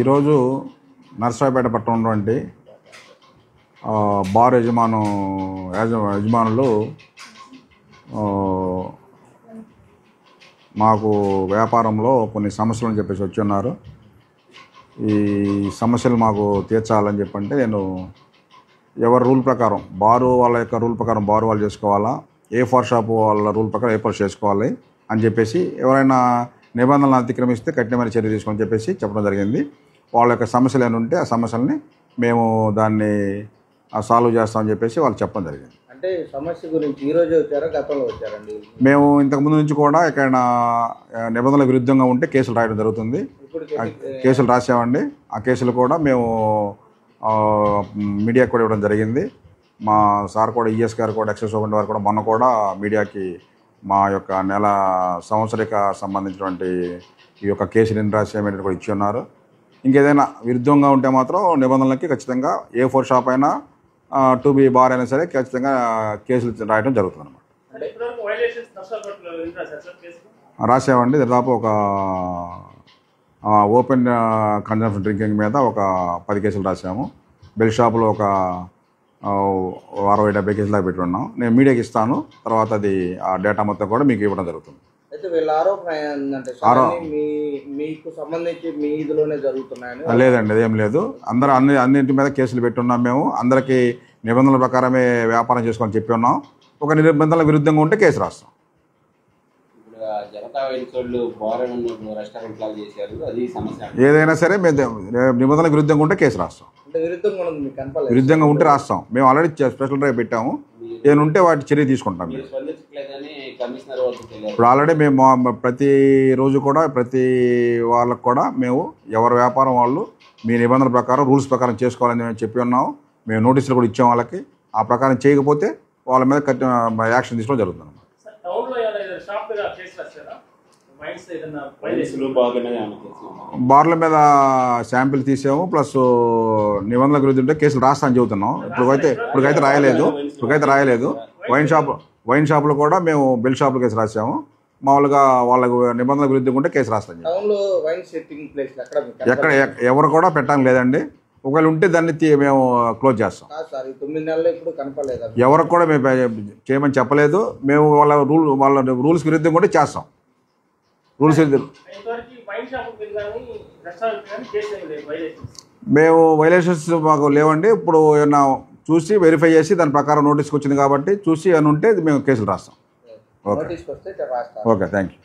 ఈరోజు నర్సరావుపేట పట్టణంలోని బార్ యజమానులు మాకు వ్యాపారంలో కొన్ని సమస్యలు చెప్పేసి వచ్చి ఉన్నారు. ఈ సమస్యలు మాకు తీర్చాలని చెప్పంటే నేను ఎవరి రూల్ ప్రకారం బారు వాళ్ళ యొక్క రూల్ ప్రకారం బారు వాళ్ళు చేసుకోవాలా, A4 షాపు వాళ్ళ రూల్ ప్రకారం A4 చేసుకోవాలి అని చెప్పేసి ఎవరైనా నిబంధనలను అతిక్రమిస్తే కఠినమైన చర్య తీసుకోమని చెప్పేసి చెప్పడం జరిగింది. వాళ్ళ యొక్క సమస్యలు ఏమైనా ఉంటే ఆ సమస్యల్ని మేము దాన్ని సాల్వ్ చేస్తామని చెప్పేసి వాళ్ళు చెప్పడం జరిగింది. అంటే సమస్య గురించి ఈరోజు వచ్చారా, గతంలో వచ్చారండి? మేము ఇంతకుముందు నుంచి కూడా ఎక్కడైనా నిబంధనల విరుద్ధంగా ఉంటే కేసులు రాయడం జరుగుతుంది. కేసులు రాసామండి. ఆ కేసులు కూడా మేము మీడియాకి కూడా ఇవ్వడం జరిగింది. మా సార్ కూడా ఈఎస్ గారు కూడా ఎక్సైజ్ సూపరింటెండెంట్ వారు కూడా మొన్న కూడా మీడియాకి మా యొక్క సంవత్సరిక సంబంధించినటువంటి ఈ యొక్క కేసులు ఎన్ని రాసేమనేది కూడా ఇచ్చి ఉన్నారు. ఇంకేదైనా విరుద్ధంగా ఉంటే మాత్రం నిబంధనలకి ఖచ్చితంగా A4 షాప్ అయినా 2B బార్ అయినా సరే ఖచ్చితంగా కేసులు రాయడం జరుగుతుంది అన్నమాట. రాసామండి. దాదాపు ఒక ఓపెన్ కన్జంప్షన్ డ్రింకింగ్ మీద ఒక 10 కేసులు రాసాము. బెల్ షాపులో ఒక 60-70 కేసులు దాకా పెట్టున్నాం. నేను మీడియాకి ఇస్తాను, తర్వాత అది ఆ డేటా మొత్తం కూడా మీకు ఇవ్వడం జరుగుతుంది. అయితే వీళ్ళ ఆరోపణ ఏంటంటే మీకు సంబంధించి మీ ఇదిలోనే జరుగుతున్నాయని? లేదండి, అదేం లేదు. అన్నింటి మీద కేసులు పెట్టున్నాం. మేము అందరికీ నిబంధనల ప్రకారమే వ్యాపారం చేసుకోవాలని చెప్పి ఉన్నాం. ఒక నిబంధనల విరుద్ధంగా ఉంటే కేసు రాస్తాం. ఏదైనా సరే నిబంధనల విరుద్ధంగా ఉంటే కేసు రాస్తాం. విరుద్ధంగా ఉంటే రాస్తాం. మేము ఆల్రెడీ స్పెషల్ డ్రైవ్ పెట్టాము. ఏమైనా ఉంటే వాటి చర్య తీసుకుంటాం. ఇప్పుడు ఆల్రెడీ మేము ప్రతిరోజు కూడా ప్రతి వాళ్ళకు కూడా మేము ఎవరి వ్యాపారం వాళ్ళు మీ నిబంధనల ప్రకారం రూల్స్ ప్రకారం చేసుకోవాలని మేము చెప్పి ఉన్నాము. మేము నోటీసులు కూడా ఇచ్చాం వాళ్ళకి. ఆ ప్రకారం చేయకపోతే వాళ్ళ మీద యాక్షన్ తీసుకోవడం జరుగుతుంది. బార్ల మీద శాంపిల్ తీసాము, ప్లస్ నిబంధనల గురించి ఉంటే కేసులు రాస్తా అని చెబుతున్నాం. ఇప్పటికైతే రాయలేదు. వైన్ షాపులు కూడా మేము బెల్ షాపులు కేసు రాసాము. మామూలుగా వాళ్ళకు నిబంధనల విరుద్ధంగా ఉంటే కేసు రాస్తాం. ఎక్కడ ఎవరు కూడా పెట్టడం లేదండి. ఒకవేళ ఉంటే దాన్ని మేము క్లోజ్ చేస్తాం. ఎవరికి కూడా మేము చేయమని చెప్పలేదు. మేము వాళ్ళ రూల్స్ విరుద్ధంగా ఉంటే చేస్తాం. రూల్స్ మేము వైలేషన్స్ మాకు లేవండి. ఇప్పుడు ఏమన్నా చూసి వెరిఫై చేసి దాని ప్రకారం నోటీస్కి వచ్చింది కాబట్టి చూసి ఏమైనా ఉంటే మేము కేసులు రాస్తాం. Okay, thank you.